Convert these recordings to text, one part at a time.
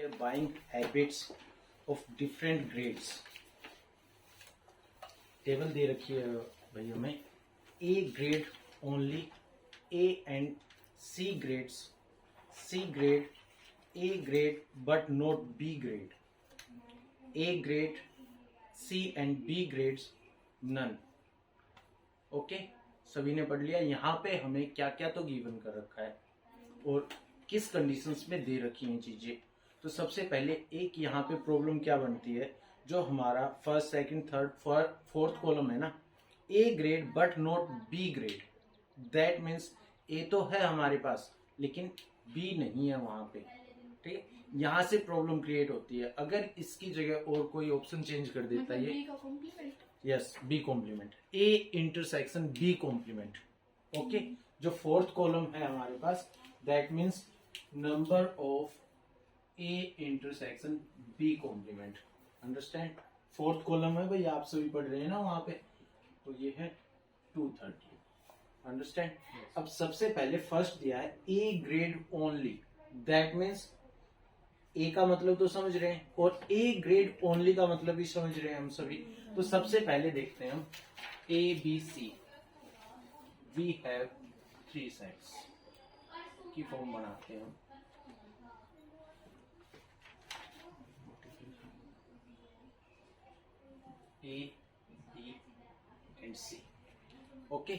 buying habits of different grades. Table दे रखी है भैया में A grade only, A and C grades, C grade, A grade but not B grade, A grade, C and B grades none. Okay, सभी ने पढ़ लिया. यहाँ पे हमें क्या क्या तो गिवन कर रखा है और किस कंडीशंस में दे रखी हैं चीजें. तो सबसे पहले एक यहाँ पे प्रॉब्लम क्या बनती है, जो हमारा first second third fourth column है ना, A grade but not B grade. That means A तो है हमारे पास लेकिन बी नहीं है वहां पे. ठीक है, यहाँ से प्रॉब्लम क्रिएट होती है. अगर इसकी जगह और कोई ऑप्शन चेंज कर देता है, ये yes B complement, A intersection B complement. Okay, जो फोर्थ कॉलम है हमारे पास, that means number of A intersection B complement. Understand? Fourth column है भाई, आप सभी पढ़ रहे हैं ना वहां पे, तो ये है 230. अंडरस्टैंड? अब सबसे पहले फर्स्ट दिया है A grade only. That means A का मतलब तो समझ रहे हैं और ए ग्रेड ओनली का मतलब भी समझ रहे हैं हम सभी. तो सबसे पहले देखते हैं हम A B C. We have 3 sets की फॉर्म बनाते हैं हम. A B and C. Okay,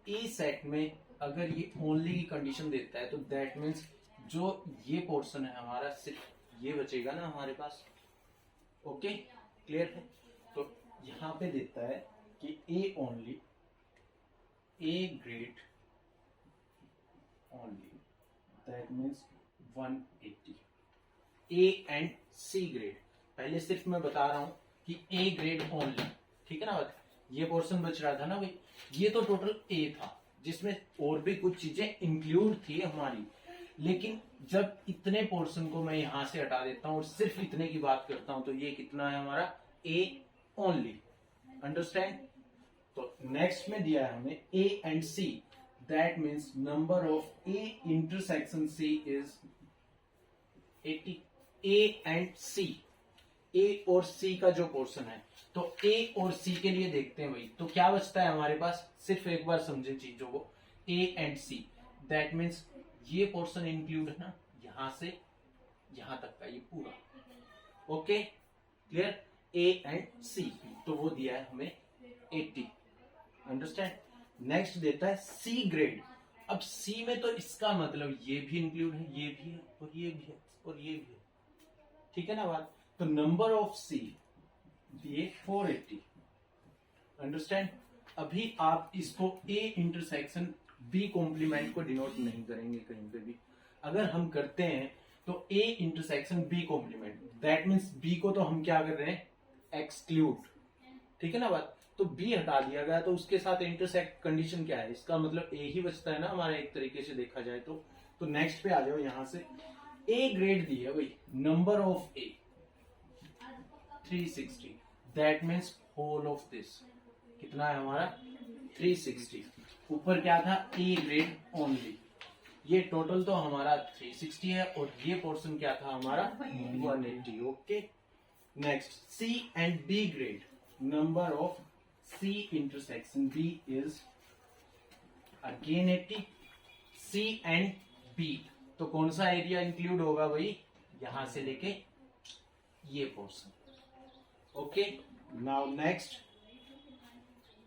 A set में अगर ये ओनली की कंडीशन देता है तो दैट मीन्स जो ये पोर्शन है हमारा सिर्फ ये बचेगा ना हमारे पास. ओके, क्लियर है? तो यहां पे देता है कि A only, A grade only, that means 180. A and C grade, पहले सिर्फ मैं बता रहा हूं कि ए ग्रेड ओनली. ठीक है ना बात? ये पोर्शन बच रहा था ना भाई, ये तो टोटल ए था जिसमें और भी कुछ चीजें इंक्लूड थी हमारी. लेकिन जब इतने पोर्शन को मैं यहां से हटा देता हूं और सिर्फ इतने की बात करता हूं तो ये कितना है हमारा ए ओनली. अंडरस्टैंड? तो नेक्स्ट में दिया है हमें A and C. That means number of A intersection C is 80. A and C, A और सी का जो पोर्शन है, तो ए और सी के लिए देखते हैं भाई. तो क्या बचता है हमारे पास, सिर्फ एक बार समझें चीजों को. A and C, that means ये पोर्शन इंक्लूड है ना, यहां से यहां तक का ये पूरा. Okay, clear? A and C, तो वो दिया है हमें 80. अंडरस्टैंड? नेक्स्ट देता है सी ग्रेड. अब सी में तो इसका मतलब ये भी इंक्लूड है, ये भी है और ये भी है और ये भी है. ठीक है ना बात? तो नंबर ऑफ सी दिए 480. अंडरस्टैंड? अभी आप इसको ए इंटरसेक्शन बी कॉम्प्लीमेंट को डिनोट नहीं करेंगे कहीं पे भी. अगर हम करते हैं तो A intersection B complement, that means B को तो हम क्या कर रहे हैं, एक्सक्लूड. ठीक है ना बात? तो बी हटा दिया गया तो उसके साथ इंटरसेक्ट कंडीशन क्या है, इसका मतलब ए ही बचता है ना हमारा, एक तरीके से देखा जाए तो. तो नेक्स्ट पे आ जाओ. यहां से ए ग्रेड दी है भाई, number of A 360. That means whole of this कितना है हमारा 360. ऊपर क्या था, ए ग्रेड ओनली. ये टोटल तो हमारा 360 है और ये पोर्शन क्या था हमारा 180. Okay, next C and B grade. Number of C intersection B is again 80. C and B, तो कौन सा एरिया इंक्लूड होगा भाई, यहां से लेके ये portion. Okay, now next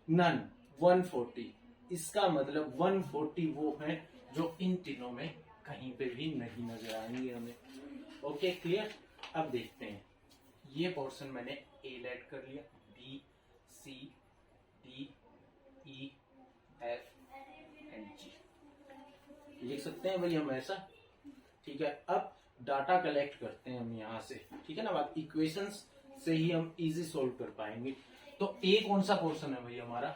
none 140. इसका मतलब 140 वो है जो इन तीनों में कहीं पे भी नहीं नजर आएंगे हमें. Okay, clear? अब देखते हैं. ये पोर्शन मैंने ए लेट कर लिया, B C D E F and G लिख सकते हैं भाई हम ऐसा. ठीक है, अब डाटा कलेक्ट करते हैं हम यहां से. ठीक है ना बात? इक्वेशंस से ही हम इजी सोल्व कर पाएंगे. तो ए कौन सा पोर्शन है भाई हमारा,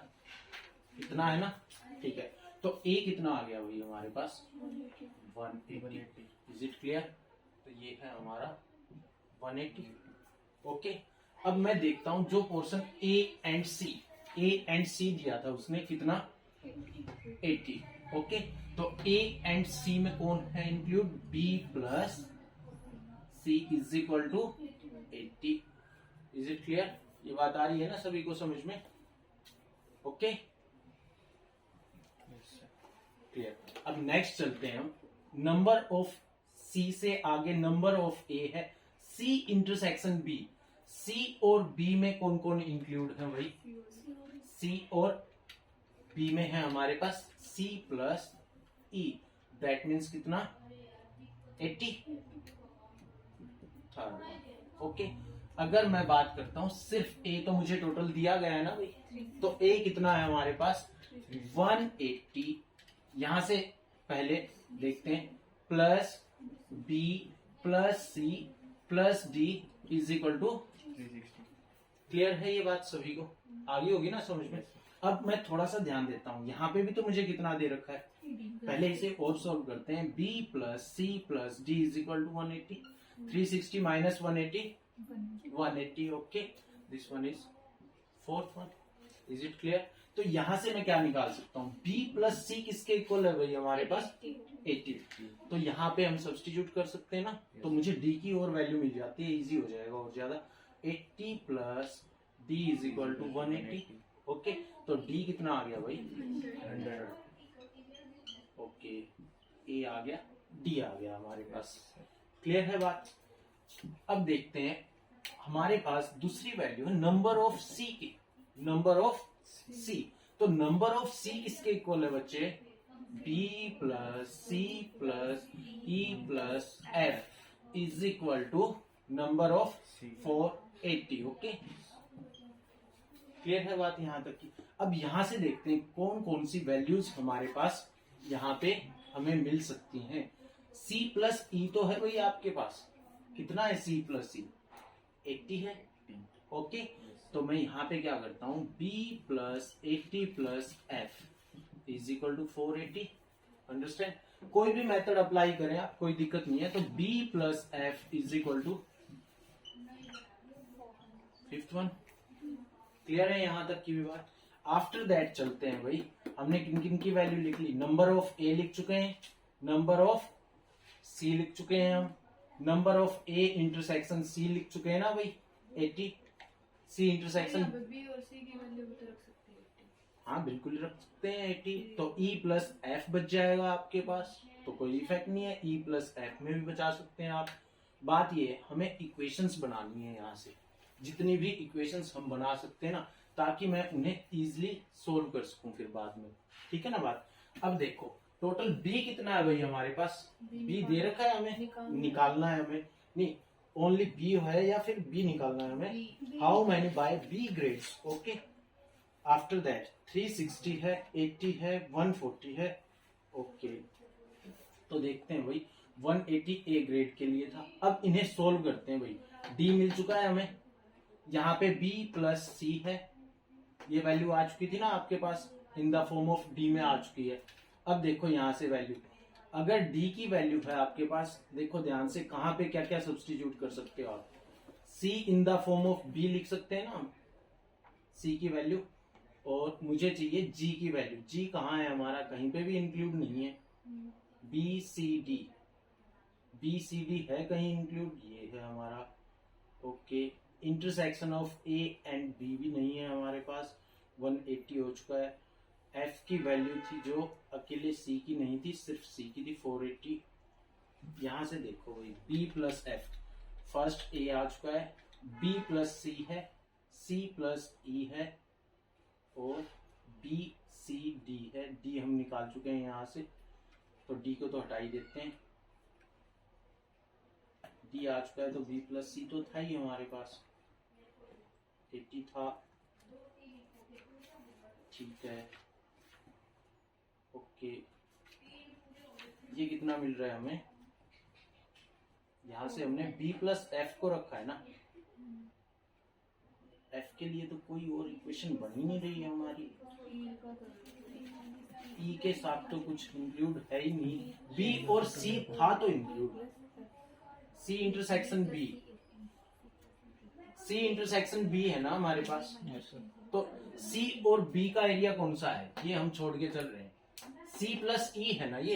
इतना है ना. ठीक है, तो ए कितना आ गया भाई हमारे पास 180. Is it clear? तो ये है हमारा 180. ओके, अब मैं देखता हूं जो पोर्शन ए एंड सी दिया था उसने कितना 80. ओके, तो ए एंड सी में कौन है include, B plus C is equal to 80। Is it clear? ये बात आ रही है ना सभी को समझ में? Okay clear. अब नेक्स्ट चलते हैं हम। नंबर ऑफ C से आगे नंबर ऑफ A है, C इंटरसेक्शन B। C और B में कौन कौन इंक्लूड है भाई? C और B में है हमारे पास C plus E, that means कितना? 80। ओके अगर मैं बात करता हूं सिर्फ A, तो मुझे टोटल दिया गया है ना भाई, तो A कितना है हमारे पास? 180। यहां से पहले देखते हैं, plus B plus C plus D is equal to 360। Clear है ये बात सभी को? आगे होगी ना समझ में? अब मैं थोड़ा सा ध्यान देता हूं, यहाँ पे भी तो मुझे कितना दे रखा है, पहले इसे और सॉल्व करते हैं। B plus C plus D is equal to 180। 360 माइनस 180 180। Okay this one is fourth one. Is it clear? तो यहां से मैं क्या निकाल सकता हूँ? B प्लस C किसके इक्वल है भाई हमारे पास? 80। तो यहाँ पे हम सब्स्टिट्यूट कर सकते हैं ना, तो मुझे D की और वैल्यू मिल जाती है, इजी हो जाएगा और ज्यादा। 80 plus D is equal to 180। Okay तो D कितना आ गया भाई? 100। ओके A आ गया, D आ गया हमारे पास। क्लियर है बात? अब देखते हैं, हमारे पास दूसरी वैल्यू है नंबर ऑफ C की। नंबर ऑफ C, तो नंबर ऑफ C किसके इक्वल है बच्चे? B plus C plus E plus F is equal to number of 480। Okay clear है बात यहां तक की? अब यहां से देखते हैं कौन कौन सी वैल्यूज हमारे पास यहाँ पे हमें मिल सकती हैं। C प्लस E तो है भाई आपके पास, कितना है C प्लस E? 80 है। ओके तो मैं यहाँ पे क्या करता हूँ, B plus 80 plus F is equal to 480। Understand? कोई भी मेथड अप्लाई करें आप, कोई दिक्कत नहीं है। तो B plus F is equal to fifth one. Clear है यहां तक की भी बात? आफ्टर दैट चलते हैं भाई, हमने किन किन की वैल्यू लिख ली? नंबर ऑफ A लिख चुके हैं, नंबर ऑफ C लिख चुके हैं हम, number of A intersection C लिख चुके हैं ना भाई 80। C इंटरसेक्शन B और C की वैल्यू भी तो रख सकते हैं। हाँ बिल्कुल रख सकते हैं 80। तो E प्लस F बच जाएगा आपके पास, तो कोई इफेक्ट नहीं है। E प्लस F में भी बचा सकते हैं आप। बात ये है, हमें इक्वेशंस बनानी है यहाँ से, जितनी भी इक्वेशंस हम बना सकते हैं ना, ताकि मैं उन्हें इजीली सोल्व कर सकूं फिर बाद में। ठीक है ना बात? अब देखो टोटल B कितना है भाई हमारे पास? B दे रखा है हमें, निकालना है हमें। नहीं ओनली B है या फिर B निकालना है हमें? How many by B grades. Okay after that 360 है, 80 है, 140 है। ओके तो देखते हैं भाई, 180 A ग्रेड के लिए था। अब इन्हें सोल्व करते हैं भाई। D मिल चुका है हमें, यहाँ पे B प्लस C है, ये वैल्यू आ चुकी थी ना आपके पास, in the form of D में आ चुकी है। अब देखो यहाँ से वैल्यू, अगर D की वैल्यू है आपके पास, देखो ध्यान से कहाँ पे क्या क्या सब्स्टिट्यूट कर सकते हो आप। C in the form of B लिख सकते हैं ना हम, C की वैल्यू, और मुझे चाहिए G की वैल्यू। G कहाँ है हमारा? कहीं पे भी इंक्लूड नहीं है। B C D है कहीं इंक्लूड? ये है हमारा। Okay intersection of A and B भी नहीं है हमारे पास, 180 हो चुका है। F की वैल्यू थी जो अकेले C की नहीं थी, सिर्फ C की थी 480। यहां से देखो भाई B plus F, first A आ चुका है, B प्लस C है, C प्लस E है, और B C D है। D हम निकाल चुके हैं यहां से, तो D को तो हटा ही देते हैं। D आ चुका है, तो B प्लस C तो था ही हमारे पास, 80 था। ठीक है ओके ये कितना मिल रहा है हमें? यहां से हमने B प्लस F को रखा है ना, F के लिए तो कोई और इक्वेशन बन ही नहीं रही है हमारी। E के साथ तो कुछ इंक्लूड है ही नहीं। B और C था तो include, C intersection B, C intersection B है ना हमारे पास। तो C और B का एरिया कौन सा है, ये हम छोड़ के चल रहे हैं। C प्लस E है ना ये।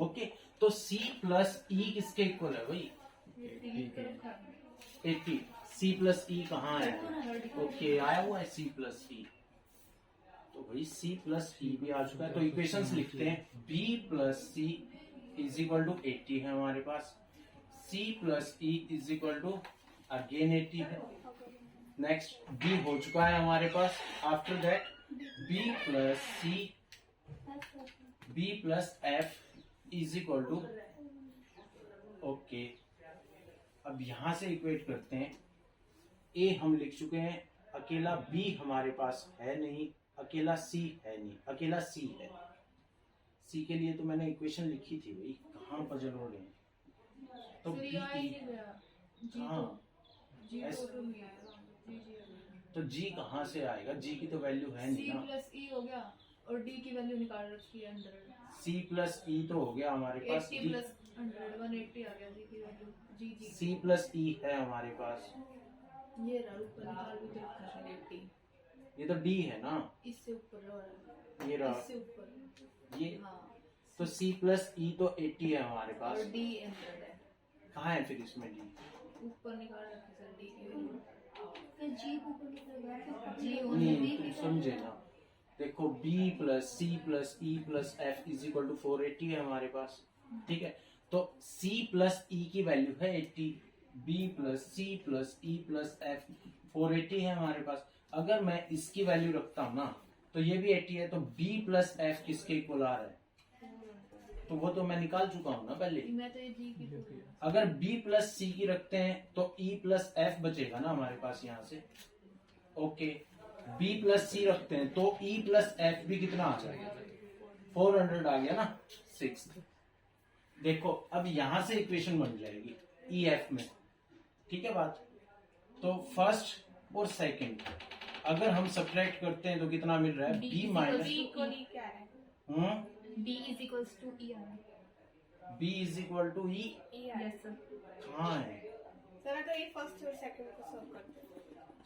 ओके तो C प्लस E किसके इक्वल है भाई? 80 की तरफ खाना 80 सी प्लस ई कहाँ है? ओके आया हुआ है सी प्लस ई, तो भाई सी प्लस ई भी आ चुका है। तो इक्वेशंस लिखते हैं, B plus C is equal to 80 है हमारे पास, C plus E is equal to again 80 है। नेक्स्ट बी हो चुका है हमारे पास। After that B plus C B plus F is equal to, okay अब यहां से इक्वेट करते हैं। ए हम लिख चुके हैं, अकेला बी हमारे पास है नहीं, अकेला सी है नहीं, अकेला सी है। सी के लिए तो मैंने इक्वेशन लिखी थी भाई, कहाँ पजल हो रहे हैं। तो फिर बी ये आ ही नहीं गया जी हाँ जी ऐस- तो नहीं आएगा जी तो जी कहाँ से आएगा? जी की तो वैल्यू है नहीं सी ना। प्लस ई हो गया और डी की वैल्यू निकाल रखी है 100 सी प्लस ई तो हो गया हमारे पास, 80 प्लस 100 180 आ गया जी की वैल्यू जी जी सी प्लस ई है हमारे पास, ये रहा ऊपर निकाल भी तो रखा है 80 ये तो डी है ना, इससे ऊपर और ये रहा इससे ऊपर ये। हाँ तो सी प्लस ई तो 80 है हमारे और पास, डी 100 है कहाँ है फिर इसमें डी? ऊपर निकाल रखी सर डी की वैल्यू फिर जी को ऊपर निकलवा जी नहीं तुम समझे ना, देखो b plus C plus E plus F is equal to 480 है हमारे पास, ठीक है। तो c प्लस ई की वैल्यू है 80, b plus C plus E plus F 480 है हमारे पास। अगर मैं इसकी वैल्यू रखता हूँ ना तो ये भी 80 है, तो b प्लस एफ किसके इक्वल आ रहा है? तो वो तो मैं निकाल चुका हूँ ना पहले। मैं तो ये जी की अगर b प्लस सी की रखते हैं तो e प्लस एफ बचेगा ना हमारे पास यहाँ से, ओके। b प्लस सी रखते हैं तो e प्लस एफ भी कितना आ जाएगा? 400 आ गया ना, 6। देखो अब यहां से इक्वेशन बन जाएगी ई एफ में, ठीक है बात। तो फर्स्ट और सेकंड अगर हम सब्ट्रैक्ट करते हैं तो कितना मिल रहा है? b माइनस क्या है D is equals to E आना b is equal to E, yes sir कहाँ है? सर अगर ये फर्स्ट और सेकंड को सॉल्व करते हैं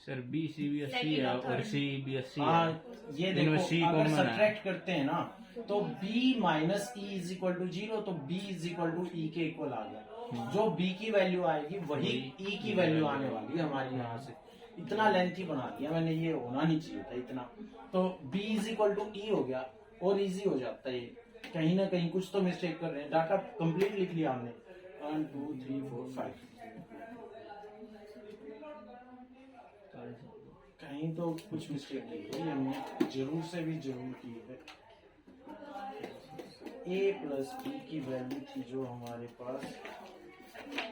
सर बी सी भी 80 है और सी भी 80 है। हाँ ये इनमें देखो C अगर कॉमन है। सब्ट्रैक्ट करते हैं ना तो b minus E is equal to 0, तो b is equal to E के इक्वल आ गया। जो b की वैल्यू आएगी वही e की वैल्यू आने वाली है हमारी यहाँ से। इतना लेंथी बना दिया मैंने, ये होना नहीं चाहिए था इतना। तो b इज इक्वल टू ई हो गया और इजी हो जाता है ये। कहीं ना कहीं कुछ तो मिस्टेक कर रहे हैं, डाटा कंप्लीट लिख लिया हमने 1 2 3 4 5, कहीं तो कुछ मिस्टेक की है हमने, जरूर से भी जरूर की है। a प्लस बी की वैल्यू थी जो हमारे पास,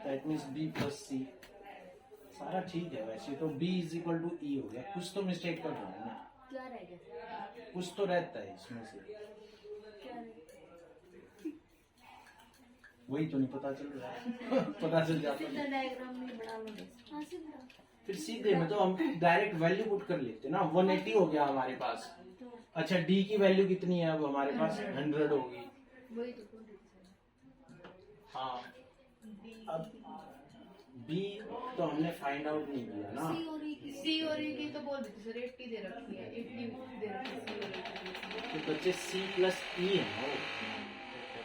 दैट मीन्स b प्लस सी, सारा ठीक है वैसे तो। b इज इक्वल टू ई हो गया, कुछ तो मिस्टेक कर रहा हूँ मैं, क्या रह गया कुछ तो रहता है इसमें से, क्या रह वही तो नहीं पता चल रहा है पता चल जाता है। गया डायग्राम में बना लो हाँ से बना फिर सीधे में तो हम डायरेक्ट वैल्यू पुट कर लेते ना, 180 हो गया हमारे पास। अच्छा डी की वैल्यू कितनी है अब हमारे पास? 100 होगी। वही तो बोल रही थी हाँ अब बी तो हमने फाइंड आउट नहीं किया ना, सी और E की सी और ई की तो बोल दी थी सर 80 दे रखी है 80 दे रखी है सी और ई की तो बच्चे सी प्लस ई है ना वो,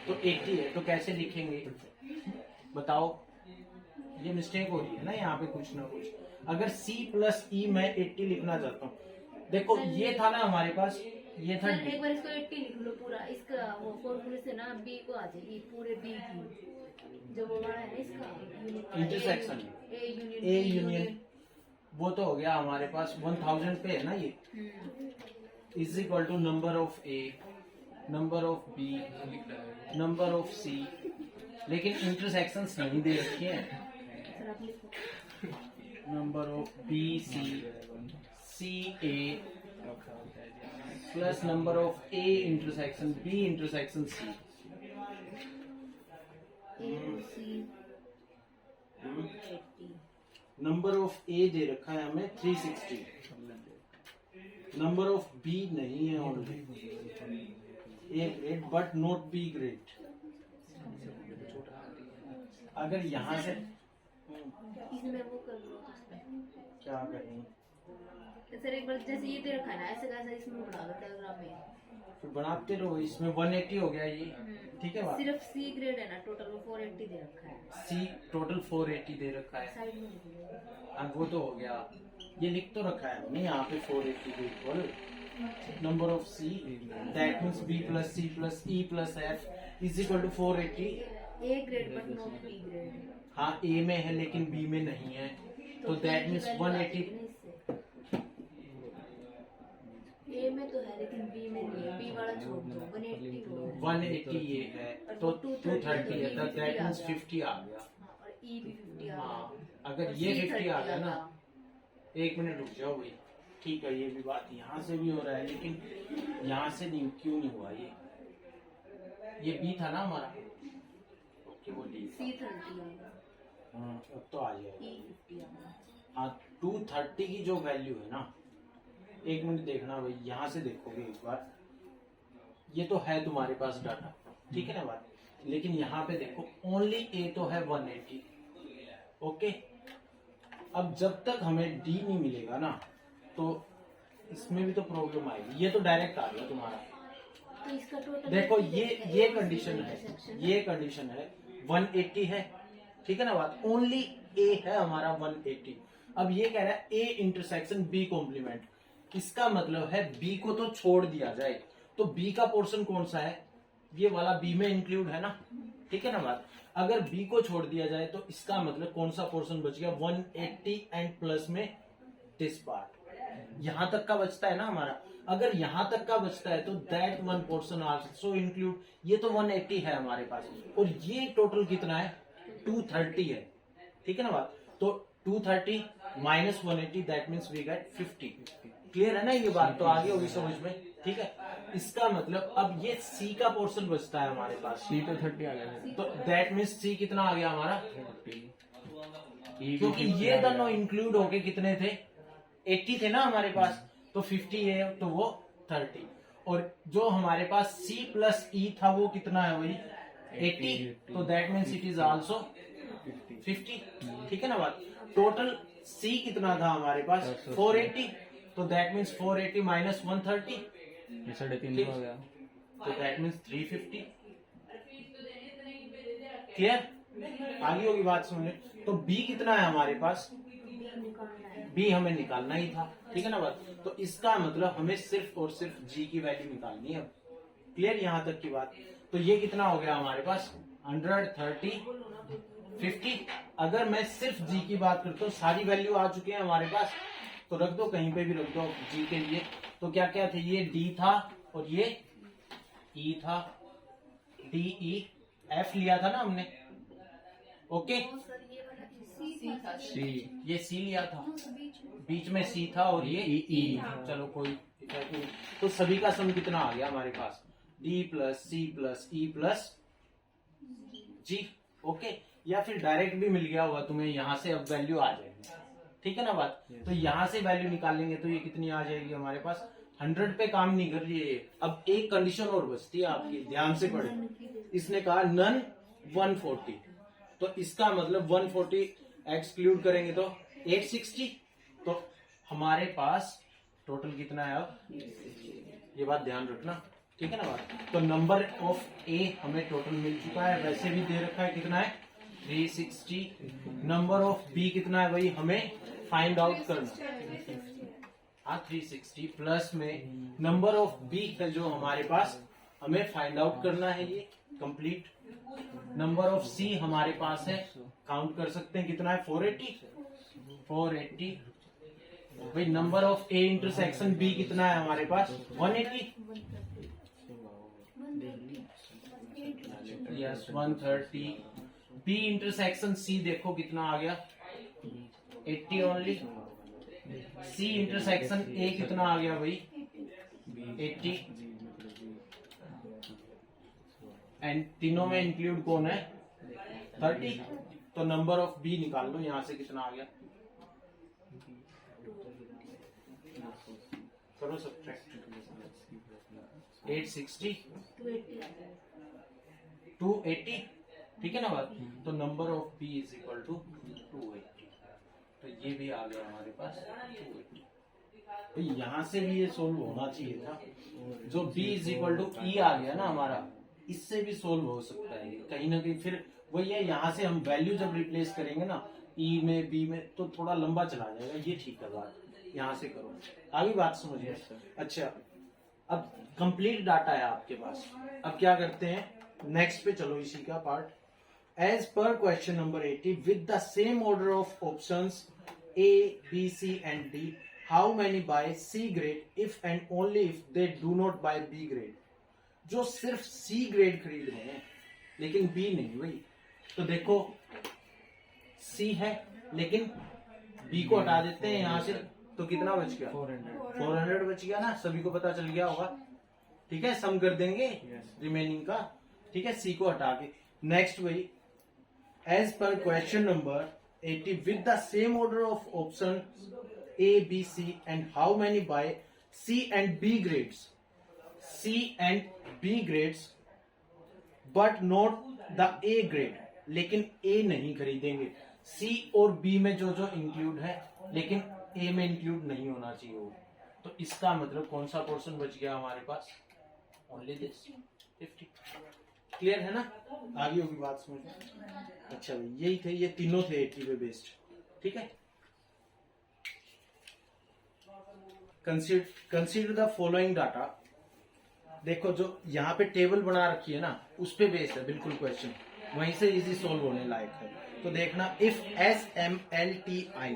तो 80 है तो कैसे लिखेंगे बताओ? ये मिस्टेक हो रही है ना यहाँ पे कुछ ना कुछ। अगर C प्लस ई मैं 80 लिखना चाहता हूँ, देखो ये था ना हमारे पास, ये था सर एक बार इसको 80 लिख लो पूरा, इसका वो फॉर्मूले से ना B को आ जाएगी पूरे B की, जो वो वाला है ना इसका इंटरसेक्शन A ए यूनियन, वो तो हो गया हमारे पास 1000 पे है ना ये, is equal to number of A, number of B, number of C, लेकिन इंटरसेक्शंस नहीं दे रखे हैं। सर आप लिखो number of B C C A plus number of A intersection B intersection C. A और C 80 नंबर ऑफ ए दे रखा है हमें 360, नंबर ऑफ बी नहीं है already, A grade but not B grade. अगर यहाँ से इसमें वो कर लो क्या करें, तो सर एक बार जैसे ये दे रखा है ना, ऐसे कैसे इसमें बना दो डायग्राम में। फिर बनाते रहो, इसमें 180 हो गया ये, ठीक है बात। सिर्फ सी ग्रेड है ना, टोटल वो 480 दे रखा है। सी टोटल 480 दे रखा है। साइड में लिख लो। अब वो तो हो गया, ये लिख तो रखा है नहीं यहाँ पे 480 के equal number of C that means B plus C plus E plus F is equal to 480। A grade but not B grade. हाँ ए में है लेकिन बी में नहीं है, तो दैट मीन्स 180। ए में तो है लेकिन बी में नहीं है, बी वाला छोड़ दो। 180 वो है। 180 ये है तो 230 है, तो दैट मीन्स 50 आ गया। हाँ, और ई भी 50 आ हाँ गया। अगर और ये C 50 आ 30 गया ना, 1 मिनट रुक जाओ भाई, ठीक है ये भी बात यहाँ से भी हो रहा है लेकिन यहाँ से नहीं, क्यों नहीं हुआ ये बी था ना हमारा, ओके वो डी C 30 आ गया। हाँ अब तो आ जाएगा। ई 50 आ गया। हाँ 230 की जो वैल्यू है ना, 1 मिनट देखना भाई, यहाँ से देखोगे एक बार, ये तो है तुम्हारे पास डाटा, ठीक है ना बात, लेकिन यहाँ पे देखो ओनली ए तो है 180, ओके। अब जब तक हमें डी नहीं मिलेगा ना, तो इसमें भी तो प्रॉब्लम आएगी। ये तो डायरेक्ट आ गया तुम्हारा, तो इसका टोटल देखो ये कंडीशन है, ये कंडीशन है 180 है, ठीक है ना बात, ओनली ए है हमारा 180। अब ये कह रहा है ए इंटरसेक्शन बी कॉम्प्लीमेंट, इसका मतलब है बी को तो छोड़ दिया जाए, तो बी का पोर्शन कौन सा है, ये वाला बी में इंक्लूड है ना, ठीक है ना बात। अगर बी को छोड़ दिया जाए तो इसका मतलब कौन सा पोर्शन बच गया, 180 एंड प्लस में दिस पार्ट, यहां तक का बचता है ना हमारा। अगर यहां तक का बचता है तो that one portion also include, ये तो 180 है हमारे पास, और ये टोटल कितना है 230 है, ठीक है ना बात। तो 230 minus 180 that means we get 50। Clear है ना ये बात, तो आगे होगी समझ में, ठीक है। इसका मतलब अब ये सी का पोर्शन बचता है हमारे पास, सी तो 30 आ गया, तो दैट मीन्स सी कितना आ गया हमारा, 40। क्योंकि ये दोनों इंक्लूड होके कितने थे, 80 थे ना हमारे पास, तो 50 है तो वो 30, और जो हमारे पास C प्लस E था वो कितना है वही 80, तो that means it is also 50, ठीक है ना बात। टोटल C कितना था हमारे पास 480, तो दैट मीन्स 480 माइनस 130, ये 350 आ गया। तो दैट मीन्स 350। क्लियर, आगे होगी बात समझे। तो B कितना है हमारे पास, B हमें निकालना ही था, ठीक है ना बात। तो इसका मतलब हमें सिर्फ और सिर्फ G की वैल्यू निकालनी है। क्लियर यहाँ तक की बात। तो ये कितना हो गया हमारे पास 130 50। अगर मैं सिर्फ G की बात करता हूँ, सारी वैल्यू आ चुकी है हमारे पास, तो रख दो कहीं पे भी रख दो G के लिए। तो क्या क्या थे, ये D था और ये E था, D E F लिया था ना हमने, ओके। सी ये C लिया था, बीच में C था और ये E। चलो कोई इफेक्ट नहीं। तो सभी का सम कितना आ गया हमारे पास, D plus C plus E plus G, okay. या फिर डायरेक्ट भी मिल गया होगा तुम्हें, यहाँ से अब वैल्यू आ जाएगी, ठीक है ना बात। तो यहाँ से वैल्यू निकालेंगे तो ये कितनी आ जाएगी हमारे पास, 100 पे काम नहीं कर रही है ये। अब एक कंडीशन और बचती है आपकी, ध्यान से पढ़े। इसने कहा नन 140, तो इसका मतलब 140 एक्सक्लूड करेंगे तो 860, तो हमारे पास टोटल कितना है अब, ये बात ध्यान रखना, ठीक है ना बात। तो नंबर ऑफ ए हमें टोटल मिल चुका है, वैसे भी दे रखा है कितना है 360। नंबर ऑफ बी कितना है वही हमें फाइंड आउट करना, हाँ 360 प्लस में नंबर ऑफ बी का जो हमारे पास हमें फाइंड आउट करना है, ये कंप्लीट। नंबर ऑफ सी हमारे पास है, काउंट कर सकते हैं कितना है 480। भाई number of A intersection B कितना है हमारे पास 180, यस 130। बी इंटरसेक्शन सी देखो कितना आ गया 80 ओनली। सी इंटरसेक्शन ए कितना आ गया भाई 80, एंड तीनों में इंक्लूड कौन है 30। तो नंबर ऑफ बी निकाल लो, यहां से कितना आ गया, करो सब्ट्रैक्ट, 860 280, ठीक है ना बात। तो number of B is equal to 280, तो ये भी आ गया हमारे पास 280। तो यहाँ से भी ये सोल्व होना चाहिए था। जो b इज इक्वल टू ई आ गया ना हमारा, इससे भी सोल्व हो सकता है कहीं ना कहीं। फिर वही है, यहाँ से हम वैल्यू जब रिप्लेस करेंगे ना ई में बी में, तो थोड़ा लंबा चला जाएगा। ये ठीक है बात, यहाँ से करो। आगे बात समझिए। अच्छा, अब कंप्लीट डाटा है आपके पास। अब क्या करते हैं, नेक्स्ट पे चलो, इसी का part. As per question number 80 with the same order of options A, B, C and D, how many buy C grade if and only if they do not buy B grade? जो सिर्फ C grade खरीद रहे हैं लेकिन B नहीं भाई, तो देखो C है लेकिन B को हटा देते हैं यहाँ से, तो कितना बच गया? 400 बच गया ना, सभी को पता चल गया होगा। ठीक है, सम कर देंगे रिमेनिंग का। ठीक है, C को हटा के। नेक्स्ट वही, as per question number 80 with the same order of options A, B, C and how many buy C and B grades? C and B grades but not the A grade. लेकिन A नहीं खरीदेंगे। C और B में जो जो include है लेकिन A में इंक्लूड नहीं होना चाहिए वो। तो इसका मतलब कौन सा पोर्शन बच गया हमारे पास? Only this 50। क्लियर है ना? आगे होगी बात समझ। अच्छा भाई, यही थे, ये तीनों थे 80 पे बेस्ड। ठीक है, कंसीडर द फॉलोइंग डाटा। देखो जो यहाँ पे टेबल बना रखी है ना, उस पे बेस्ड है बिल्कुल क्वेश्चन, वहीं से इजी सोल्व होने लायक है। तो देखना, if SMLTI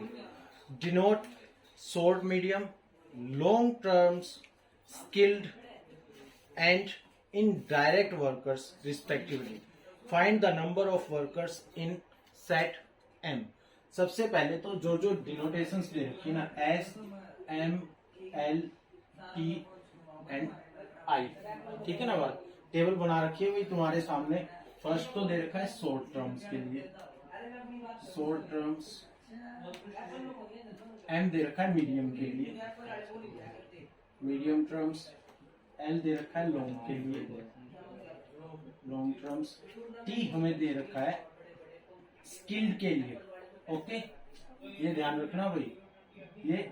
denote short medium long terms skilled and indirect workers respectively, find the number of workers in set M। सबसे पहले तो जो जो डिनोटेशंस दे रखी है ना, S, M, L, T and I, ठीक है ना बात, टेबल बना रखी है भाई तुम्हारे सामने। फर्स्ट तो दे रखा है शॉर्ट टर्म्स के लिए, शॉर्ट टर्म्स। M दे रखा है मीडियम के लिए, मीडियम टर्म्स। L दे रखा है लॉन्ग के लिए, लॉन्ग टर्म्स। T हमें दे रखा है स्किल्ड के लिए। ओके, ये ध्यान रखना भाई, ये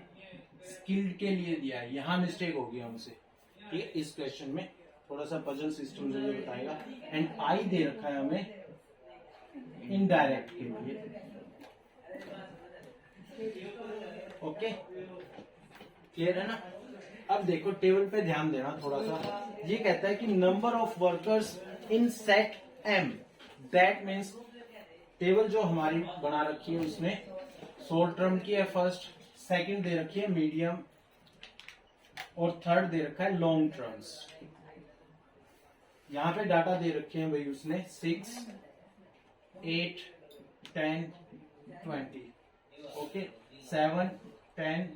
स्किल्ड के लिए दिया है, यहाँ मिस्टेक हो गई हमसे। ठीक है, इस क्वेश्चन में थोड़ा सा पजल सिस्टम जो ये बताएगा। एंड I दे रखा है हमें इनडायरेक्ट के लिए। ओके, क्लियर है ना? अब देखो टेबल पे ध्यान देना थोड़ा सा। ये कहता है कि number of workers in set M, that means table जो हमारी बना रखी है उसमें शॉर्ट टर्म की है फर्स्ट, सेकंड दे रखी है मीडियम और थर्ड दे रखा है लॉन्ग टर्म्स। यहाँ पे डाटा दे रखे हैं भाई उसने 6, 8, 10, 20। ओके, 7, 10,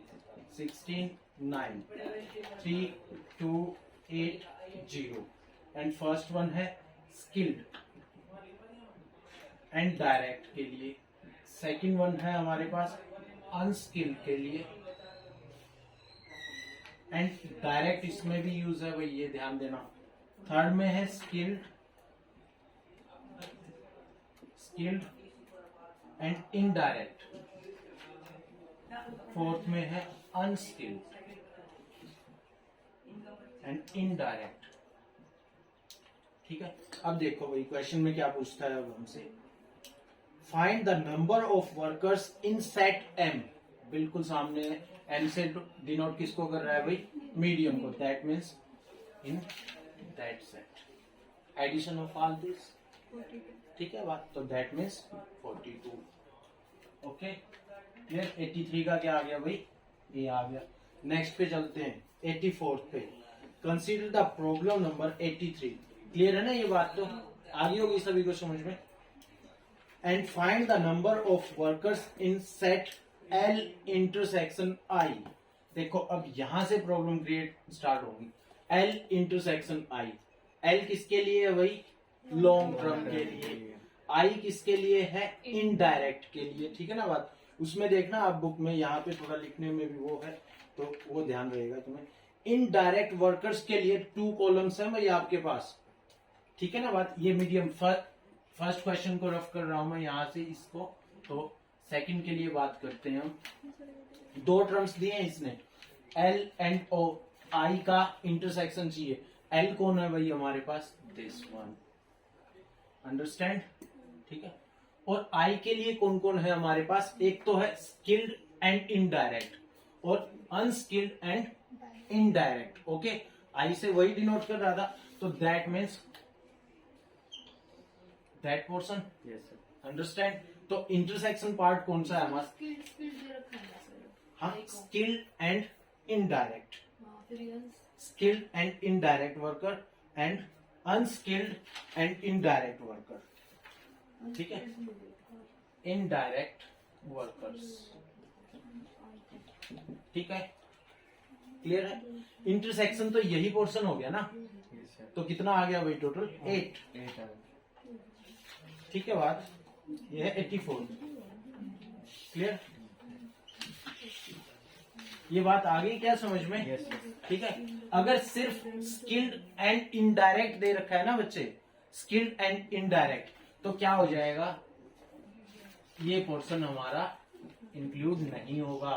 16, 9, 3, 2, 8, 0 एंड फर्स्ट वन है स्किल्ड एंड डायरेक्ट के लिए। सेकंड वन है हमारे पास अनस्किल्ड के लिए एंड डायरेक्ट इसमें भी यूज है भाई, ये ध्यान देना। थर्ड में है स्किल्ड एंड इनडायरेक्ट। फोर्थ में है अनस्किल्ड एंड इनडायरेक्ट। ठीक है, अब देखो भाई क्वेश्चन में क्या पूछता है अब हमसे। Find the number of workers in set M। बिल्कुल सामने है, M से डिनोट किसको कर रहा है भाई? मीडियम को। That means in that set addition of all this. ठीक है बात, तो दैट मीन्स 42। Okay, clear? 83 का क्या आ गया भाई? ये आ गया। नेक्स्ट पे चलते हैं 84 पे। Consider the problem number 83। Clear है ना ये बात? तो आगे होगी सभी को समझ में। And find the number of workers in set L intersection I। देखो अब यहां से प्रॉब्लम क्रिएट स्टार्ट होगी। L इंटरसेक्शन I, L किसके लिए है भाई? लॉन्ग टर्म के लिए। I किसके लिए है? इनडायरेक्ट के लिए। ठीक है ना बात? उसमें देखना आप बुक में, यहाँ पे थोड़ा लिखने में भी वो है, तो वो ध्यान रहेगा तुम्हें। इनडायरेक्ट वर्कर्स के लिए 2 कॉलम्स है भाई आपके पास। ठीक है ना बात? ये मीडियम फर्स्ट क्वेश्चन को रफ कर रहा हूं मैं यहाँ से इसको, तो सेकंड के लिए बात करते हैं हम। 2 टर्म्स दिए हैं इसने, एल एंड ओ आई का इंटरसेक्शन चाहिए। एल कौन है भाई हमारे पास, दिस वन, अंडरस्टैंड, ठीक है। और आई के लिए कौन कौन है हमारे पास, एक तो है स्किल्ड एंड इनडायरेक्ट और अनस्किल्ड एंड इनडायरेक्ट। ओके, आई से वही डिनोट कर रहा था, तो that means that portion, yes sir. Understand. तो इंटरसेक्शन पार्ट कौन सा है हमारा, स्किल्ड स्किल्ड दे रखा है सर। हाँ, स्किल्ड एंड इनडायरेक्ट, हाँ फिर ये skilled and indirect worker and unskilled and indirect worker, ठीक है, इनडायरेक्ट वर्कर्स, ठीक है, क्लियर है। इंटरसेक्शन तो यही पोर्शन हो गया ना, यस सर। तो कितना आ गया भाई टोटल, 8, 8 आ गया। ठीक है बात, ये है 84, क्लियर। ये बात आ गई क्या समझ में, यस सर। ठीक है। अगर सिर्फ स्किल्ड एंड इनडायरेक्ट दे रखा है ना बच्चे, स्किल्ड एंड इनडायरेक्ट, तो क्या हो जाएगा, ये पोर्शन हमारा इंक्लूड नहीं होगा,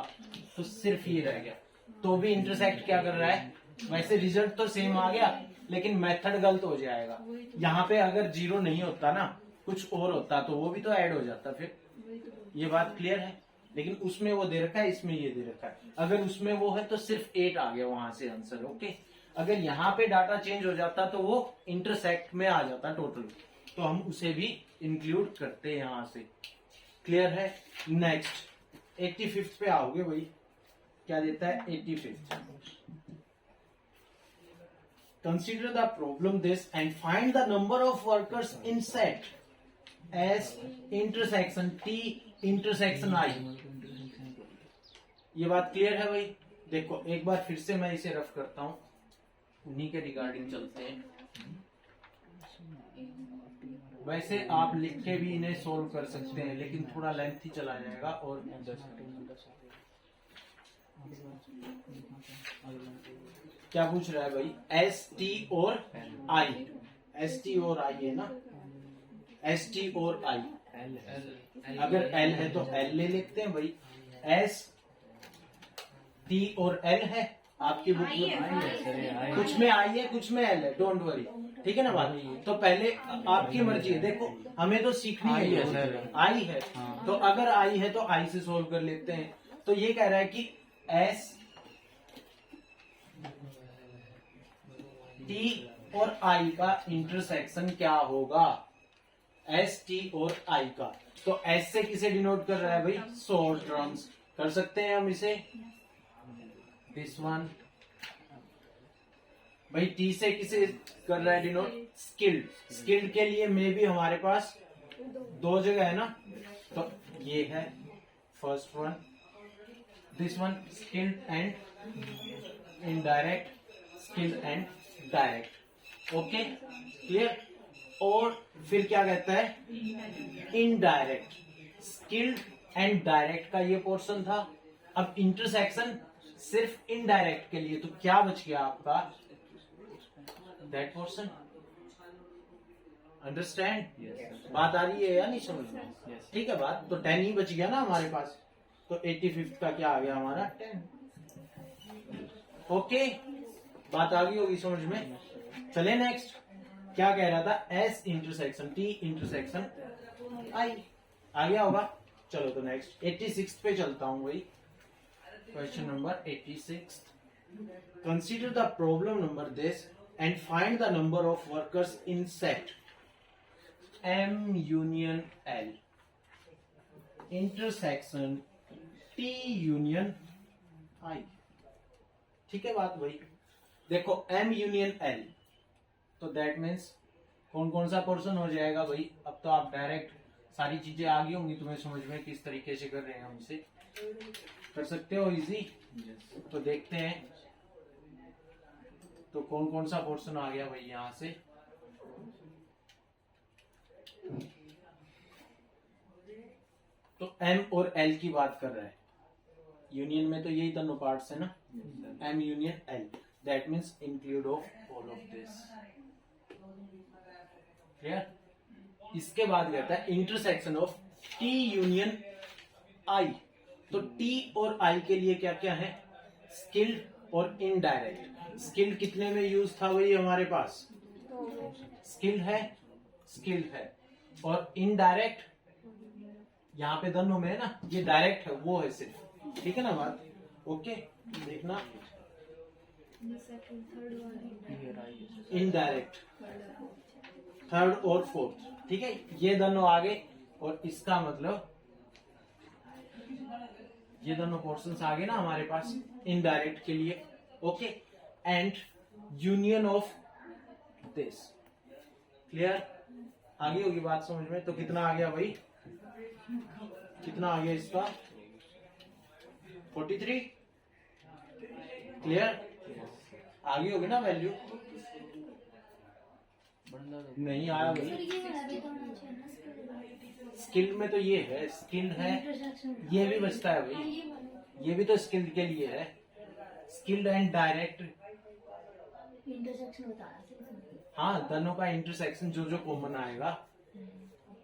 तो सिर्फ ये रह गया। तो भी इंटरसेक्ट क्या कर रहा है, वैसे रिजल्ट तो सेम आ गया लेकिन मेथड गलत हो जाएगा। यहाँ पे अगर 0 नहीं होता ना, कुछ और होता तो वो भी तो ऐड हो जाता फिर, ये बात क्लियर है। लेकिन उसमें वो दे रखा है, इसमें ये दे रखा है। अगर उसमें वो है तो सिर्फ 8 आ गया वहां से आंसर, ओके। अगर यहाँ पे डाटा चेंज हो जाता तो वो इंटरसेक्ट में आ जाता टोटल, तो हम उसे भी इंक्लूड करते हैं यहाँ से, क्लियर है। नेक्स्ट 85th पे आओगे भाई, क्या देता है 85th, consider the problem this and find the number of workers in set S intersection T intersection I. ये बात क्लियर है भाई। देखो एक बार फिर से मैं इसे रफ करता हूं, उन्हीं के रिगार्डिंग चलते हैं। वैसे आप लिख के भी इन्हें सोल्व कर सकते हैं, लेकिन थोड़ा लेंथ ही चला जाएगा। और क्या पूछ रहा है भाई, एस टी और आई, एस टी और आई है ना, एस टी और आई। अगर एल है तो एल ले लेते हैं भाई, एस टी और एल है आपकी बुक में, कुछ में आई है कुछ में एल है, डोंट वरी, ठीक है ना बात। तो पहले आपकी मर्जी है, देखो हमें तो सीखनी है, आई है तो अगर आई है तो आई से सोल्व कर लेते हैं। तो ये कह रहा है कि एस टी और आई का इंटरसेक्शन क्या होगा, एस टी और आई का। तो एस से किसे डिनोट कर रहा है भाई, शॉर्ट टर्म्स, कर सकते हैं हम इसे, दिस वन। भाई टी से किसे कर रहा है डिनोट, स्किल्ड, स्किल्ड के लिए मे भी हमारे पास 2 जगह है ना, तो ये है first one, this one skilled and indirect, skilled and direct, okay clear. और फिर क्या कहता है, इनडायरेक्ट, स्किल्ड एंड डायरेक्ट का ये पोर्शन था। अब इंटरसेक्शन सिर्फ इनडायरेक्ट के लिए, तो क्या बच गया आपका, दैट पोर्शन, अंडरस्टैंड। बात आ रही है या नहीं समझ में, ठीक है बात। तो 10 ही बच गया ना हमारे पास, तो 85th का क्या आ गया हमारा 10, ओके। बात आ गई होगी समझ में। चले नेक्स्ट, क्या कह रहा था, एस इंटरसेक्शन टी इंटरसेक्शन आई, आ गया होगा। चलो तो नेक्स्ट 86 पे चलता हूं भाई, question number 86। Consider the problem number this and find the number of workers in set M union L intersection T union I, ठीक है बात भाई। देखो एम यूनियन एल, तो दैट मीन्स कौन कौन सा पोर्शन हो जाएगा भाई। अब तो आप डायरेक्ट सारी चीजें आ गई होंगी तुम्हें समझ में, किस तरीके से कर रहे हैं हम इसे, कर सकते हो इजी। तो देखते हैं तो कौन कौन सा पोर्शन आ गया भाई यहां से। तो एम और एल की बात कर रहा है, यूनियन में तो यही दोनों पार्ट्स है ना, M union L, that means include of all of this, clear. इसके बाद कहता है intersection of T union I. तो टी और आई के लिए क्या क्या है, स्किल्ड और इनडायरेक्ट। स्किल्ड कितने में यूज था वही हमारे पास, स्किल्ड है और इनडायरेक्ट यहाँ पे दोनों में है ना, ये डायरेक्ट है वो है सिर्फ, ठीक है ना बात। ओके देखना, सेकंड थर्ड वाला इनडायरेक्ट थर्ड और फोर्थ, ठीक है, ये दोनों आगे और इसका मतलब ये दोनों पोर्शंस आगे ना हमारे पास इनडायरेक्ट के लिए। Okay and union of this, clear, आगे होगी बात समझ में। तो कितना आ गया भाई, कितना आ गया इसका 43, क्लियर, आगे होगी ना वैल्यू, नहीं आया भाई। ये वाला भी तो होना चाहिए ना स्किल्ड। स्किल्ड में तो ये है, स्किल्ड है, ये भी बचता है भाई, ये वाला ये भी तो स्किल्ड के लिए है, स्किल्ड एंड डायरेक्ट। इंटरसेक्शन बताया था इसमें। हाँ दोनों का इंटरसेक्शन जो जो कॉमन आएगा,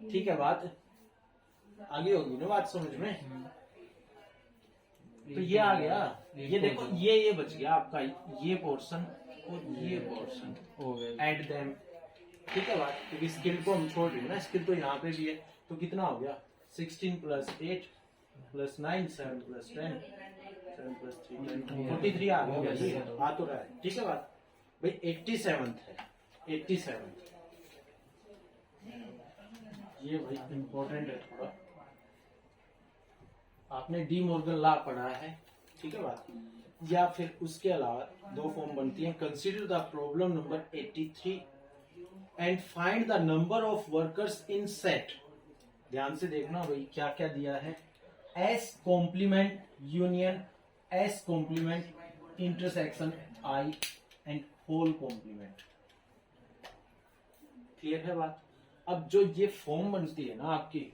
ठीक है बात, आगे होगी ना बात समझ में। तो ये आ गया, ये देखो ये बच गया आपका, ये पोर्शन और ये पोर्शन हो गया। एड देम, ठीक है बात, क्योंकि स्किल को हम छोड़ रहे हैं ना, स्किल तो यहाँ पे भी है। तो कितना हो गया 16 + 8 + 9 7 + 10 7 + 3 43 आ गया भाई, आ तो रहा है, ठीक है बात भाई। 87 है, 87 ये भाई इंपॉर्टेंट है थोड़ा, आपने डी मॉर्गन लॉ पढ़ा है, ठीक है बात। या फिर उसके अलावा दो फॉर्म बनती है, consider the problem number 83 and find the number of workers in set. ध्यान से देखना भाई क्या क्या दिया है, S complement union, S complement intersection I and whole complement, clear है बात। अब जो ये फॉर्म बनती है ना आपकी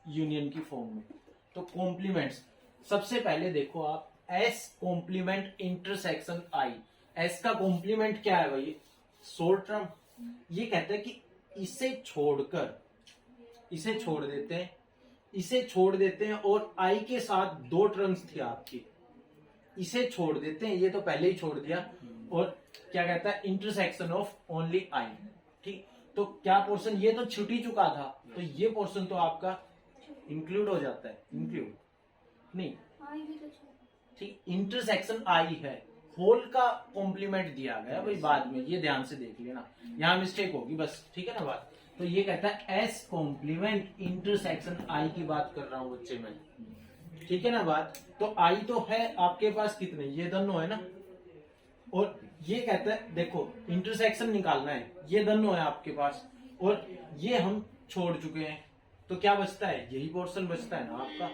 यूनियन की फॉर्म में, तो कॉम्प्लीमेंट्स सबसे पहले देखो आप, एस कॉम्प्लीमेंट इंटरसेक्शन आई, एस का कॉम्प्लीमेंट क्या है भाई, शॉर्ट टर्म। ये कहते हैं कि इसे छोड़कर, इसे छोड़ देते हैं, इसे छोड़ देते हैं और आई के साथ दो टर्म्स थी आपकी, इसे छोड़ देते हैं, ये तो पहले ही छोड़ दिया, और क्या कहता है इंटरसेक्शन ऑफ ओनली आई, ठीक। तो क्या पोर्शन, ये तो छूट ही चुका था, तो ये पोर्शन तो आपका इंक्लूड हो जाता है, इंक्लूड नहीं, आई भी तो छोड़। ठीक, इंटरसेक्शन आई है, होल का कॉम्प्लीमेंट दिया गया भाई बाद में, ये ध्यान से देख लेना, यहाँ मिस्टेक होगी बस, ठीक है ना बात। तो ये कहता है एस कॉम्प्लीमेंट इंटरसेक्शन आई की बात कर रहा हूं बच्चे में, ठीक है ना बात। तो आई तो है आपके पास कितने, ये दोनों है ना, और ये कहता है देखो इंटरसेक्शन निकालना है, ये दोनों है आपके पास, और ये हम छोड़ चुके हैं, तो क्या बचता है, यही पोर्शन बचता है ना आपका,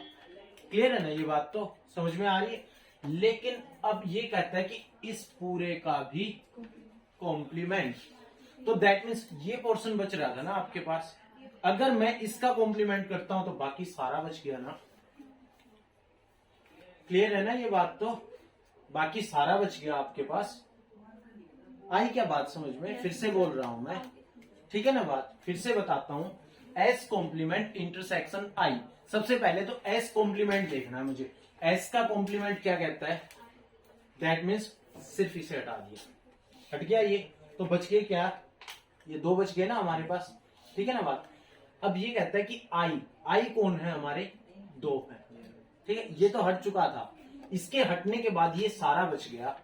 क्लियर है ना ये बात, तो समझ में आ रही है। लेकिन अब ये कहता है कि इस पूरे का भी कॉम्प्लीमेंट, तो दैट मीन्स ये पोर्शन बच रहा था ना आपके पास, अगर मैं इसका कॉम्प्लीमेंट करता हूं तो बाकी सारा बच गया ना, क्लियर है ना ये बात, तो बाकी सारा बच गया आपके पास। आई क्या बात समझ में, फिर से बोल रहा हूं मैं, ठीक है ना बात, फिर से बताता हूं, एस कॉम्प्लीमेंट इंटरसेक्शन आई, सबसे पहले तो एस कॉम्प्लीमेंट देखना है मुझे, एस का कॉम्प्लीमेंट क्या कहता है, दैट मीन्स सिर्फ इसे हटा दिया, हट गया ये, तो बच गए क्या, ये दो बच गए ना हमारे पास, ठीक है ना बात। अब ये कहता है कि आई, आई कौन है हमारे, दो है, ठीक है, ये तो हट चुका था, इसके हटने के बाद ये सारा बच गया,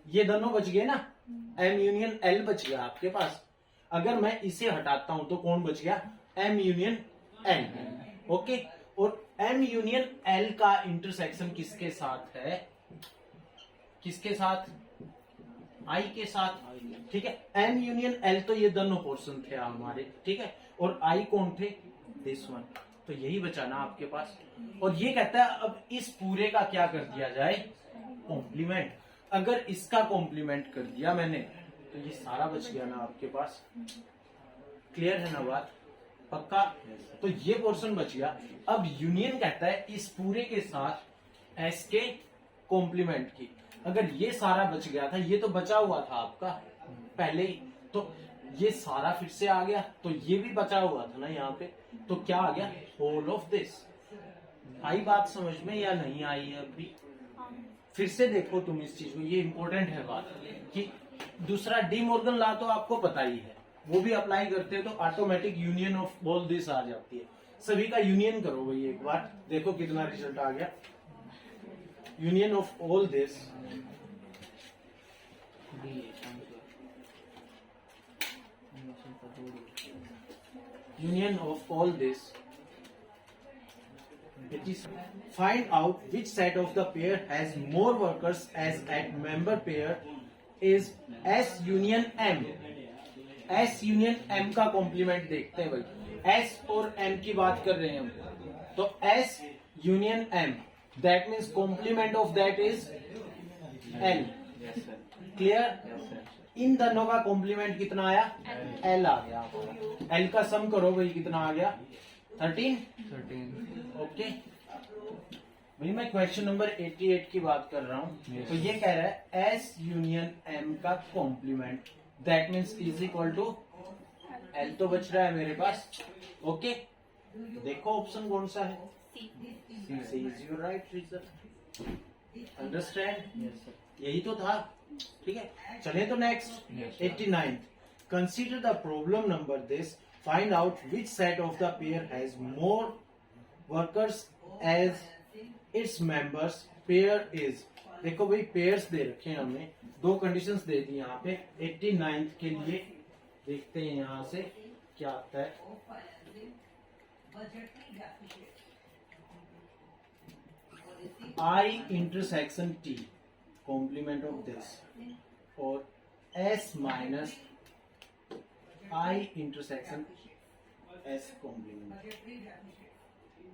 ये दोनों बच गए ना, एम यूनियन एल बच गया आपके पास। अगर मैं इसे हटाता हूं तो कौन बच गया, एम यूनियन एल, ओके। और एम यूनियन एल का इंटरसेक्शन किसके साथ है, किसके साथ, आई के साथ, ठीक है। एम यूनियन एल तो ये दोनों पोर्शन थे हमारे, ठीक है, और आई कौन थे, दिस वन, तो यही बचा ना आपके पास। और ये कहता है अब इस पूरे का क्या कर दिया जाए, कॉम्प्लीमेंट। अगर इसका कॉम्प्लीमेंट कर दिया मैंने तो ये सारा बच गया ना आपके पास, क्लियर है ना बात, पक्का। तो ये पोर्शन बच गया। अब यूनियन कहता है इस पूरे के साथ एस के कॉम्प्लीमेंट की, अगर ये सारा बच गया था, ये तो बचा हुआ था आपका पहले ही, तो ये सारा फिर से आ गया, तो ये भी बचा हुआ था ना यहाँ पे, तो क्या आ गया, होल ऑफ दिस। आई बात समझ में या नहीं आई है अभी, फिर से देखो तुम इस चीज को, ये इंपॉर्टेंट है बात कि दूसरा डी मॉर्गन लॉ तो आपको पता ही है, वो भी अप्लाई करते हैं तो automatic union of all this आ जाती है। सभी का यूनियन करो भाई एक बार, देखो कितना रिजल्ट आ गया। Union of all this union of all this, it is find out which set of the pair has more workers as at member pair is S union M। S union M का complement देखते हैं भाई, S और M की बात कर रहे हैं हम, तो S union M that means complement of that is L। Yes sir, clear? Yes sir. इन दोनों का कॉम्प्लीमेंट कितना आया? L आ गया हमारा। L का सम करो भाई, कितना आ गया? 13। 13। ओके भाई, मैं क्वेश्चन नंबर 88 की बात कर रहा हूँ। Yes. तो ये कह रहा है S यूनियन M का complement that means is equal to L तो बच रहा है मेरे पास। ओके देखो ऑप्शन कौन सा है? C is your right answer. Understand? Yes sir. यही तो था। ठीक है, चले तो next Yes. 89th, consider the problem number this, find out which set of the pair has more workers as its members pair is। देखो भाई pairs दे रखे हैं हमने, दो कंडीशंस दे दी यहाँ पे। 89th के लिए देखते हैं यहाँ से क्या आता है। I intersection T complement of this और S minus I intersection S complement.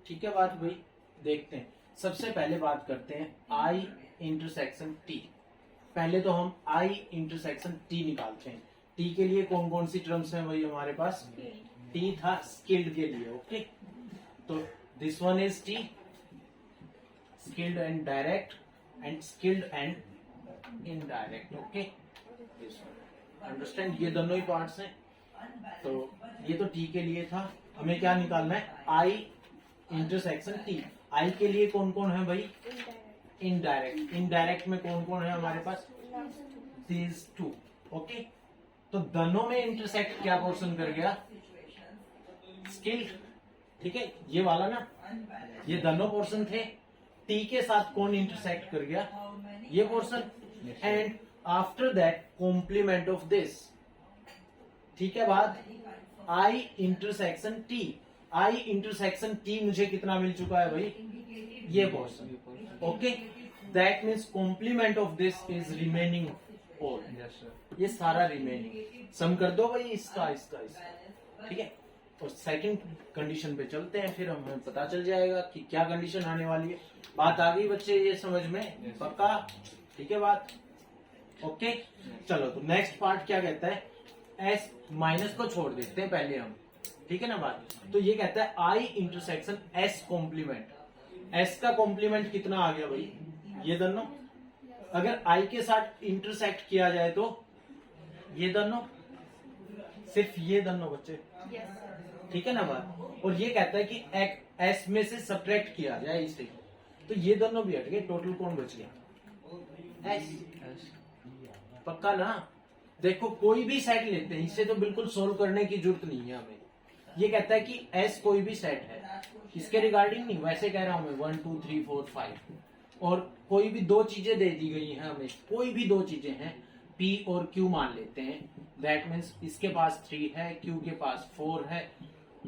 ठीक है बात भाई, देखते हैं। सबसे पहले बात करते हैं I इंटरसेक्शन T। पहले तो हम I इंटरसेक्शन T निकालते हैं। T के लिए कौन कौन सी टर्म्स हैं भाई हमारे पास? T था स्किल्ड के लिए। ओके, तो this one is T, skilled and direct and skilled and indirect. Okay, understand? ये दोनों ही पार्ट्स हैं। तो ये तो टी के लिए था, हमें क्या निकालना है? आई इंटरसेक्शन टी। आई के लिए कौन कौन है भाई? इनडायरेक्ट। इनडायरेक्ट में कौन कौन है हमारे पास? These two. ओके, तो दोनों में इंटरसेक्ट क्या पोर्शन कर गया? स्किल्ड। ठीक है, ये वाला ना, ये दोनों पोर्शन थे। टी के साथ कौन इंटरसेक्ट कर गया? ये portion. And after that complement of this. ठीक है बात? I intersection T. I intersection T मुझे कितना मिल चुका है भाई? ये portion. Okay, that means complement of this is remaining all. Yes sir. ये सारा रिमेनिंग सम कर दो भाई, इसका इसका इसका। ठीक है, और सेकंड कंडीशन पे चलते हैं, फिर हमें पता चल जाएगा कि क्या कंडीशन आने वाली है। बात आ गई बच्चे ये समझ में? पक्का? ठीक है बात? ओके, चलो तो नेक्स्ट पार्ट क्या कहता है? एस माइनस को छोड़ देते हैं पहले हम। ठीक है ना बात? तो ये कहता है आई इंटरसेक्शन एस कॉम्प्लीमेंट। एस का कॉम्प्लीमेंट कितना आ गया भाई? ये दोनों। अगर आई के साथ इंटरसेक्ट किया जाए तो ये दोनों, सिर्फ ये दोनों बच्चे। ठीक है ना बात? और ये कहता है कि एस में से सब्ट्रैक्ट किया जाए इसे, तो ये दोनों भी हट गए। टोटल कौन बच गया? एस। यस। पक्का ना? देखो कोई भी सेट लेते हैं, इसे तो बिल्कुल सोल्व करने की जरूरत नहीं है हमें। ये कहता है कि एस कोई भी सेट है, इसके रिगार्डिंग नहीं, वैसे कह रहा हूं मैं 1 2 3 4 5 और कोई भी दो चीजें दे दी गई हैं हमें, कोई भी दो चीजें हैं, P और Q मान लेते हैं। दैट मीन्स इसके पास 3 है, Q के पास 4 है।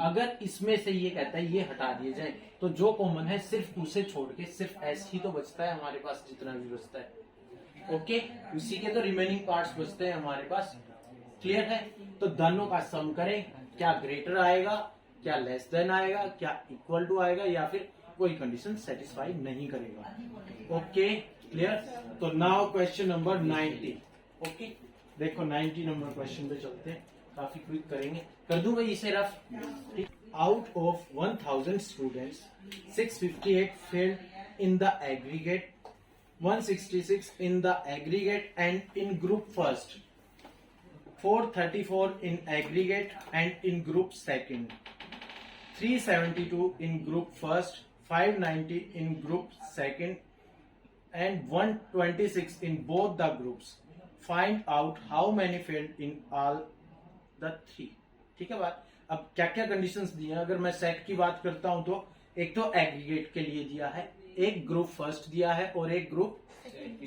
अगर इसमें से ये कहता है ये हटा दिए जाए तो जो कॉमन है सिर्फ उसे छोड़ के सिर्फ एस ही तो बचता है हमारे पास, जितना भी बचता है। ओके, उसी के तो रिमेनिंग पार्ट्स बचते हैं हमारे पास। क्लियर है? तो दोनों का सम करें, क्या ग्रेटर आएगा, क्या लेस देन आएगा, क्या इक्वल टू आएगा, या फिर कोई कंडीशन सेटिस्फाई नहीं करेगा। Okay clear? तो नाउ क्वेश्चन नंबर 90। ओके, देखो 90 नंबर क्वेश्चन पे चलते हैं, काफी क्विक करेंगे। कर दूं भाई इसे rough? Out of 1000 students 658 failed in the aggregate, 166 in the aggregate and in group first, 434 in aggregate and in group second, 372 in group first, 590 in group second, and 126 in both the groups. Find out how many failed in all the three. ठीक है बात. अब क्या क्या conditions दी हैं. अगर मैं set की बात करता हूं तो एक तो एग्रीगेट के लिए दिया है, एक ग्रुप फर्स्ट दिया है और एक ग्रुप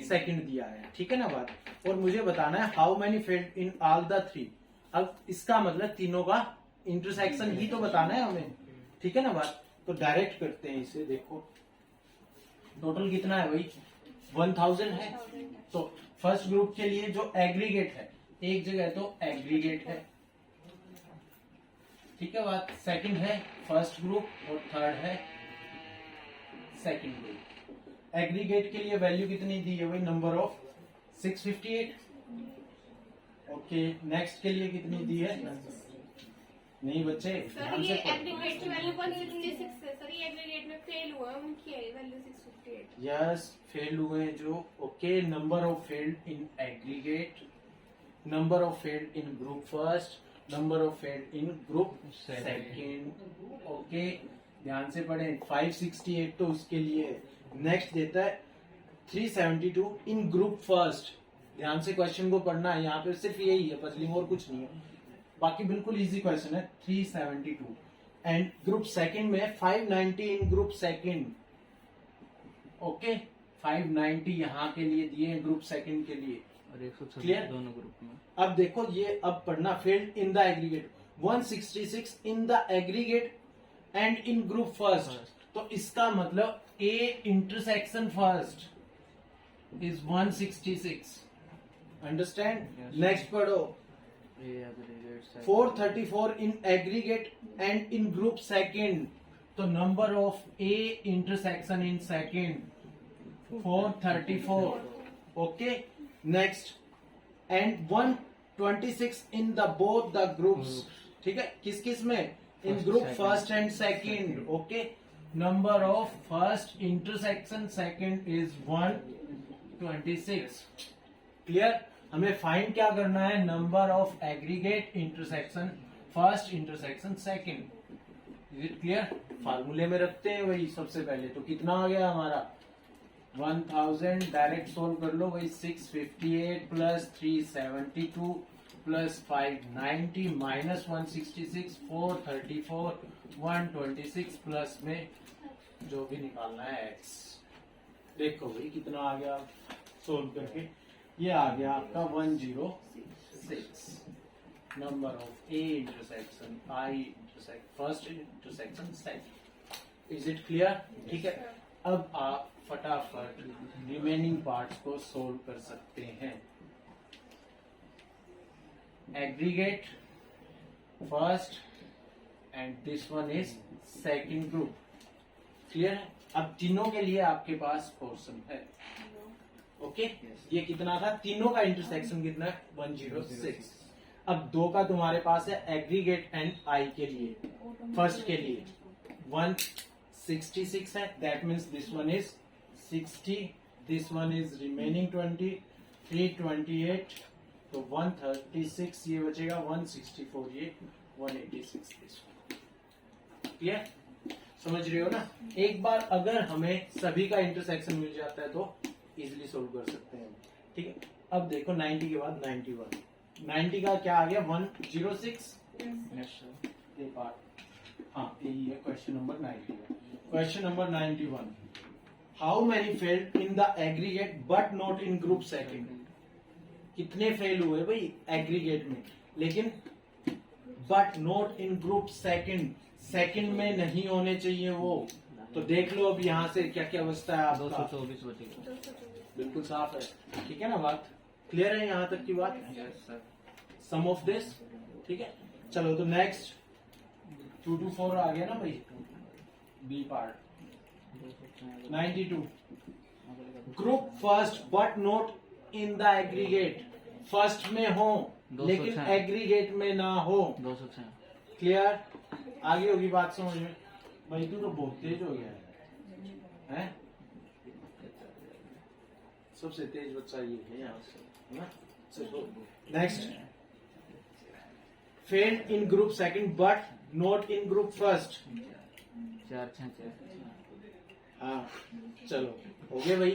सेकंड दिया है. ठीक है ना बात. और मुझे बताना है how many failed in all the three. अब इसका मतलब तीनों का इंटरसेक्शन ही तो बताना है हमें. ठीक है ना बात. तो डायरेक्ट करते हैं इसे. देखो टोटल कितना है भाई 1000 है. तो फर्स्ट ग्रुप के लिए जो एग्रीगेट है एक जगह तो एग्रीगेट है. ठीक है बात. सेकंड है फर्स्ट ग्रुप और थर्ड है सेकंड ग्रुप. एग्रीगेट के लिए वैल्यू कितनी दी है भाई नंबर ऑफ 658. ओके नेक्स्ट के लिए कितनी दी है. नहीं बच्चे सर ध्यान ये से पढ़ो. एग्रीगेट की वैल्यू 166 है. सर ये एग्रीगेट में फेल हुआ है, उनकी है वैल्यू 658. यस फेल्ड हुए हैं जो. Okay number of failed in aggregate, number of failed in group first, number of failed in group second. Okay ध्यान से पढ़ें. 568 तो उसके लिए है. नेक्स्ट देता है 372 इन ग्रुप फर्स्ट. ध्यान से क्वेश्चन को पढ़ना है. यहाँ पे सिर्फ यही है पजलिंग और कुछ नहीं है. बाकी बिल्कुल इजी क्वेश्चन है. 372 एंड ग्रुप सेकंड में 590 इन ग्रुप सेकंड. ओके 590 यहाँ के लिए दिए हैं ग्रुप सेकंड के लिए. और 136 Clear? दोनों ग्रुप में. अब देखो ये अब पढ़ना. Failed in the aggregate 166 in the aggregate and in group first. तो इसका मतलब A intersection first is 166. Understand. Yes. Next पढ़ो. A aggregate 434 in aggregate and in group second. तो number of A intersection in second 434. Okay next and 126 in the both the groups. ठीक है किस किस में. In First, group second. First and second. Okay number of first intersection second is 126. Clear. हमें find क्या करना है. Number of aggregate intersection first intersection second. Is it clear. फार्मूले में रखते हैं वही सबसे पहले. तो कितना आ गया हमारा 1000. डायरेक्ट सोल्व कर लो वही. 658 प्लस 372 प्लस 590 माइनस 166 434 126 प्लस में जो भी निकालना है x. देखो भाई कितना आ गया सोल्व करके. ये आ गया आपका 106. Number of A intersection I intersect first intersection second. Is it clear. ठीक है. अब आप फटाफट रिमेनिंग पार्ट्स को सोल्व कर सकते हैं. Aggregate first and this one is second group. Clear है. अब तीनों के लिए आपके पास पोर्शन है. ओके ये कितना था. तीनों का इंटरसेक्शन कितना है 106. अब दो का तुम्हारे पास है एग्रीगेट एंड आई के लिए. फर्स्ट के लिए 166 है. That means this one is 60. This one is remaining 20. 328 तो 136 ये बचेगा. 164 ये 186 दिस वन. क्लियर. समझ रहे हो ना. एक बार अगर हमें सभी का इंटरसेक्शन मिल जाता है तो इजिली सोल्व कर सकते हैं. ठीक है. अब देखो 90 के बाद 91. 90 का क्या आ गया 106. Yes sir. ये पार्ट हाँ यही है. Question number 90. Question number 91. How many failed in the aggregate but not in group second. कितने फेल हुए भाई एग्रीगेट में लेकिन but not in group second. Second में नहीं होने चाहिए वो. तो देख लो अब यहाँ से क्या क्या बचता है आपका. 224 बचेगा. 224. बिल्कुल साफ है. ठीक है ना. बात क्लियर है यहाँ तक की बात. Yes sir. Sum of this. ठीक है. चलो तो नेक्स्ट 224 आ गया ना भाई. B part 92. Group first but not in the aggregate. First में हो लेकिन 206. एग्रीगेट में ना हो. 206. क्लियर. आगे होगी बात समझ में. भाई तू तो बहुत तेज हो गया है. सबसे तेज बच्चा ये है यहाँ से, है ना. चलो next. Failed in group second but not in group first. 4 6 4. हाँ चलो हो गए भाई,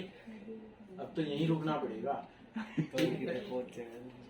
अब तो यहीं रुकना पड़ेगा। तो पहुंच जाएगा।